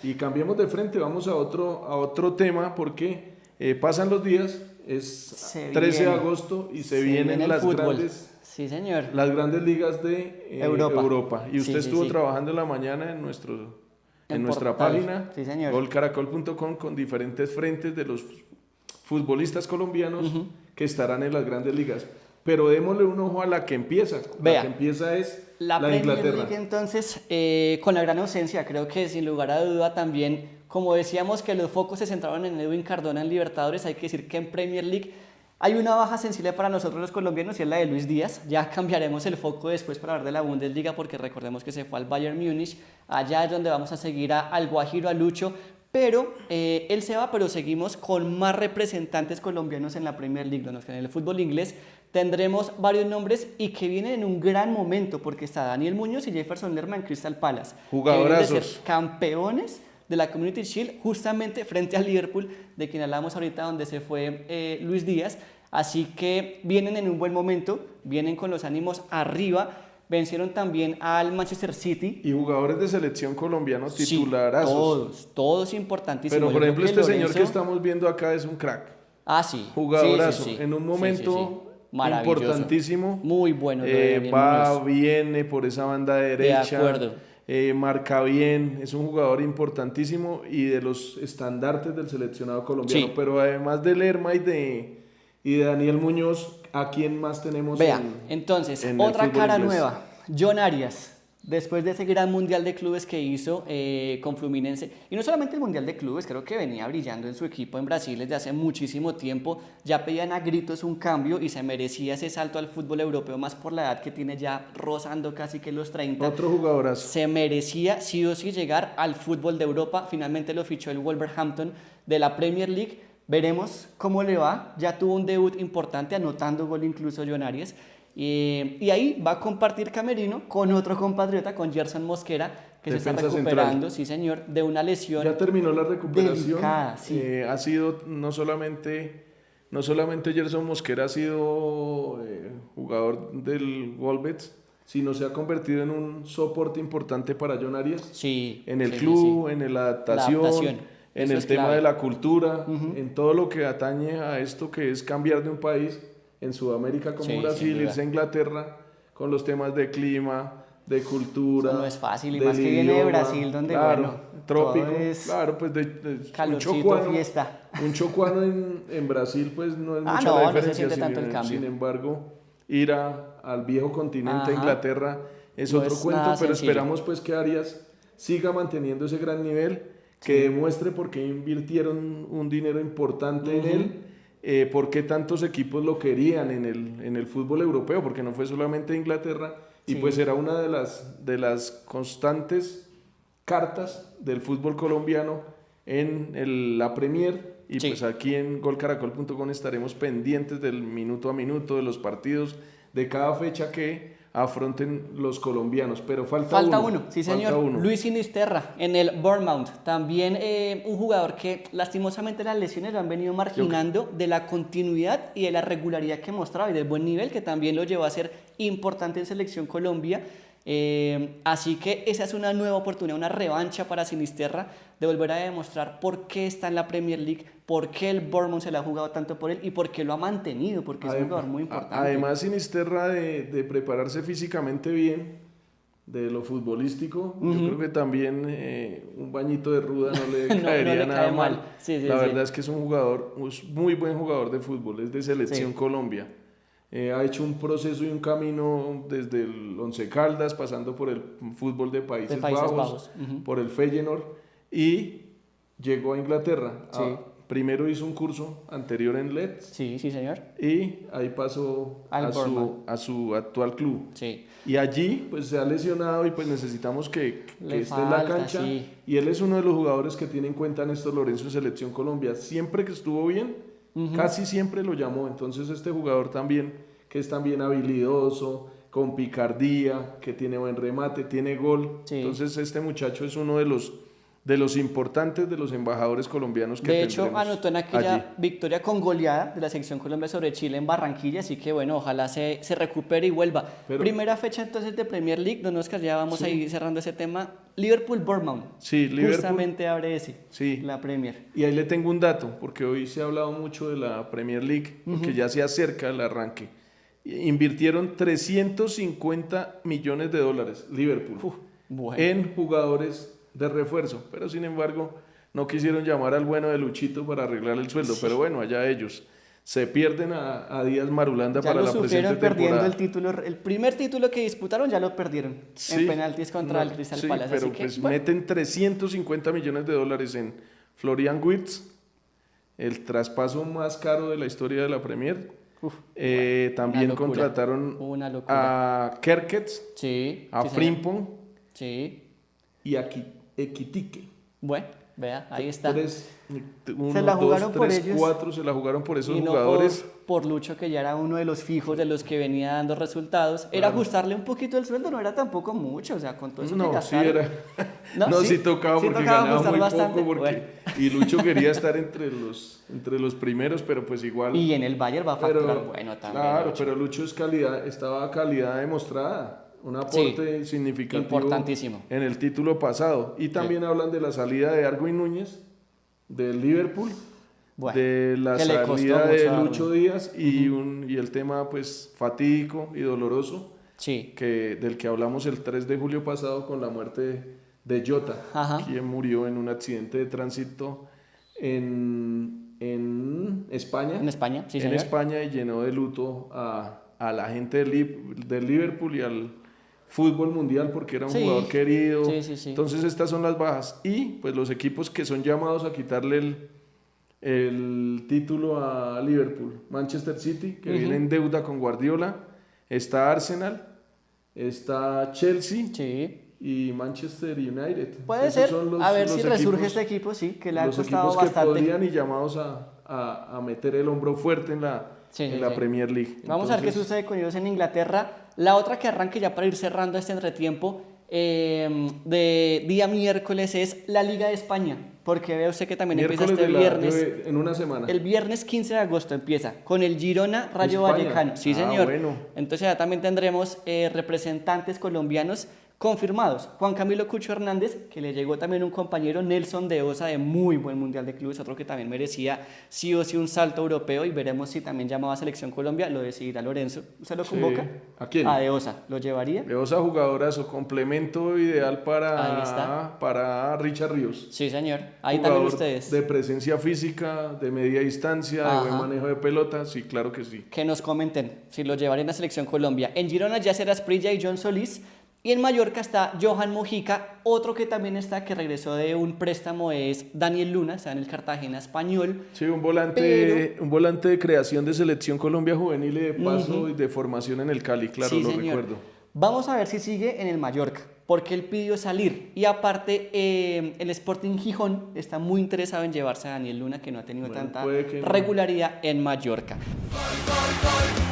Y cambiemos de frente, vamos a otro tema porque pasan los días, es 13 de agosto y se vienen el las fútbol. grandes, Sí, señor. las grandes ligas de Europa. Y Sí, usted sí, estuvo sí. trabajando en la mañana en nuestra Portal. página, Sí, señor. golcaracol.com, con diferentes frentes de los futbolistas colombianos que estarán en las grandes ligas. Pero démosle un ojo a la que empieza. Vea, la que empieza es la de Premier Inglaterra. League, entonces, con la gran ausencia, creo que sin lugar a duda también, como decíamos que los focos se centraron en Edwin Cardona en Libertadores, hay que decir que en Premier League hay una baja sensible para nosotros los colombianos y es la de Luis Díaz. Ya cambiaremos el foco después para hablar de la Bundesliga porque recordemos que se fue al Bayern Múnich. Allá es donde vamos a seguir al Guajiro, a Lucho. Pero él se va, pero seguimos con más representantes colombianos en la Premier League. En el fútbol inglés tendremos varios nombres y que vienen en un gran momento porque está Daniel Muñoz y Jefferson Lerma en Crystal Palace. Jugadorazos. Que vienen de ser campeones de la Community Shield justamente frente al Liverpool, de quien hablamos ahorita, donde se fue Luis Díaz. Así que vienen en un buen momento, vienen con los ánimos arriba. Vencieron también al Manchester City. Y jugadores de selección colombianos titularazos. Sí, todos importantísimos. Pero por ejemplo este señor que estamos viendo acá es un crack. Ah, sí. Jugadorazo. Sí. En un momento importantísimo. Muy bueno. Va, viene por esa banda derecha. De acuerdo. Marca bien, es un jugador importantísimo y de los estandartes del seleccionado colombiano. Sí. Pero además de Lerma y de Daniel Muñoz, ¿a quién más tenemos? Vea, entonces, otra cara nueva, John Arias. Después de ese gran mundial de clubes que hizo con Fluminense, y no solamente el mundial de clubes, creo que venía brillando en su equipo en Brasil desde hace muchísimo tiempo, ya pedían a gritos un cambio y se merecía ese salto al fútbol europeo, más por la edad que tiene ya rozando casi que los 30. Otro jugadorazo. Se merecía sí o sí llegar al fútbol de Europa, finalmente lo fichó el Wolverhampton de la Premier League. Veremos cómo le va, ya tuvo un debut importante, anotando gol incluso John Arias. Y ahí va a compartir camerino con otro compatriota, con Gerson Mosquera, que Defensa se está recuperando, central. Sí señor, de una lesión. Ya terminó la recuperación. Delicada, sí. Ha sido no solamente Gerson Mosquera ha sido jugador del Wolves, sino se ha convertido en un soporte importante para John Arias. Sí. En el club, en la adaptación. En Eso el es tema clave. de la cultura, en todo lo que atañe a esto que es cambiar de un país en Sudamérica como Brasil, irse a Inglaterra con los temas de clima, de cultura. Eso no es fácil, y más que viene de Brasil, donde trópico, es pues calorcito, fiesta. Un chocuano en Brasil pues no es mucha no diferencia, se siente tanto el cambio. Sin embargo, ir al viejo continente, a Inglaterra, es no otro es cuento, nada pero sencillo. esperamos pues que Arias siga manteniendo ese gran nivel, que demuestre por qué invirtieron un dinero importante en él, por qué tantos equipos lo querían en el fútbol europeo, porque no fue solamente Inglaterra, y pues era una de las constantes cartas del fútbol colombiano en la Premier, y pues aquí en golcaracol.com estaremos pendientes del minuto a minuto, de los partidos, de cada fecha que afronten los colombianos, pero falta uno. Sí señor, Luis Sinisterra en el Bournemouth, también un jugador que lastimosamente las lesiones lo han venido marginando de la continuidad y de la regularidad que mostraba y del buen nivel que también lo llevó a ser importante en Selección Colombia. Así que esa es una nueva oportunidad, una revancha para Sinisterra de volver a demostrar por qué está en la Premier League, por qué el Bournemouth se le ha jugado tanto por él y por qué lo ha mantenido, porque es un jugador muy importante. Además, Sinisterra de prepararse físicamente bien, de lo futbolístico, yo creo que también un bañito de ruda no le caería nada mal. La verdad es que es un muy buen jugador de fútbol, es de Selección Colombia. Ha hecho un proceso y un camino desde el Once Caldas, pasando por el fútbol de Países Bajos. Por el Feyenoord, y llegó a Inglaterra. Primero hizo un curso anterior en Leeds. Sí, señor. Y ahí pasó a su actual club. Sí. Y allí pues se ha lesionado y pues necesitamos que esté en la cancha. Y él es uno de los jugadores que tiene en cuenta Néstor Lorenzo en Selección Colombia. Siempre que estuvo bien, casi siempre lo llamó. Entonces este jugador también, que es también habilidoso, con picardía, que tiene buen remate, tiene gol. Entonces este muchacho es uno de los importantes, de los embajadores colombianos que De hecho, tendremos anotó en aquella allí. victoria con goleada de la selección Colombia sobre Chile en Barranquilla, así que bueno, ojalá se recupere y vuelva. Pero- Primera fecha entonces de Premier League, don Oscar, ya vamos a ir cerrando ese tema. Liverpool-Bournemouth. Sí, Liverpool. Justamente abre ese, Sí. la Premier. Y ahí le tengo un dato, porque hoy se ha hablado mucho de la Premier League, porque ya se acerca el arranque. Invirtieron 350 millones de dólares, Liverpool, Bueno, en jugadores de refuerzo, pero sin embargo no quisieron llamar al bueno de Luchito para arreglar el sueldo, pero bueno, allá ellos. Se pierden a Díaz Marulanda ya para lo la presente sufrieron perdiendo temporada. el título, el primer título que disputaron ya lo perdieron Sí, en penaltis contra el Crystal sí, Palace, pero así que pues bueno, meten 350 millones de dólares en Florian Wirtz, el traspaso más caro de la historia de la Premier. También una locura, contrataron una locura. a Kerkets, Sí, a sí, señor. Frimpong Sí, y a Equitique. bueno, vea, ahí está. Uno, la dos, jugaron por tres, ellos. cuatro, se la jugaron por esos Y no jugadores. por Lucho, que ya era uno de los fijos de los que venía dando resultados. Era ajustarle un poquito el sueldo, no era tampoco mucho, o sea, con todo eso que No, sí gastaron. era. No, No, sí, sí tocaba sí porque tocaba ganaba ajustar muy bastante, poco. Porque, bueno. Y Lucho quería estar entre los primeros, pero pues igual. Y en el Bayern va a facturar bueno también. Claro, Lucho. pero Lucho es calidad, estaba calidad demostrada. Un aporte significativo importantísimo. en el título pasado. Y también hablan de la salida de Arwin Núñez del Liverpool, Bueno, de la que le costó salida mucho de a Lucho Darwin. Díaz y el tema pues fatídico y doloroso Sí, del que hablamos el 3 de julio pasado con la muerte de Jota, Ajá. quien murió en un accidente de tránsito en España. en España, sí, en señor. España, y llenó de luto a la gente del Liverpool y al fútbol mundial, porque era un Sí. jugador querido. Sí, sí, sí. Entonces estas son las bajas. Y pues los equipos que son llamados a quitarle el título a Liverpool: Manchester City, que viene en deuda con Guardiola, está Arsenal, está Chelsea Sí. y Manchester United. Puede Esos ser, son a ver los si resurge equipos- este equipo, sí, que le ha los costado equipos que bastante. podrían y llamados a meter el hombro fuerte en la, Sí, en sí, la sí. Premier League. Vamos a ver qué Entonces, sucede con ellos en Inglaterra. La otra que arranque ya para ir cerrando este entretiempo de día miércoles es la Liga de España, porque ve usted que también empieza miércoles este viernes. en una semana. El viernes 15 de agosto empieza con el Girona Rayo España. Vallecano. Sí, Ah, señor. bueno. Entonces ya también tendremos representantes colombianos confirmados. Juan Camilo Cucho Hernández, que le llegó también un compañero, Nelson de Osa, de muy buen Mundial de Clubes, otro que también merecía sí o sí un salto europeo, y veremos si también llamaba a Selección Colombia, lo decidirá Lorenzo. ¿Usted lo Sí. convoca? ¿A quién? A De Osa, ¿lo llevaría? Leosa, jugadorazo, complemento ideal Ahí está. para Richard Ríos. Sí, señor. Ahí Jugador también ustedes. de presencia física, de media distancia, de buen Ajá. manejo de pelota, sí, claro que sí. Que nos comenten si lo llevarían a Selección Colombia. En Girona ya será Asprilla y John Solís. Y en Mallorca está Johan Mojica. Otro que también está, que regresó de un préstamo, es Daniel Luna, está en el Cartagena Español. Sí, un volante de creación de Selección Colombia juvenil y de paso y de formación en el Cali, claro, Sí, lo señor. recuerdo. Vamos a ver si sigue en el Mallorca, porque él pidió salir. Y aparte, el Sporting Gijón está muy interesado en llevarse a Daniel Luna, que no ha tenido Bueno, tanta puede que no. regularidad en Mallorca. Gol, gol, gol.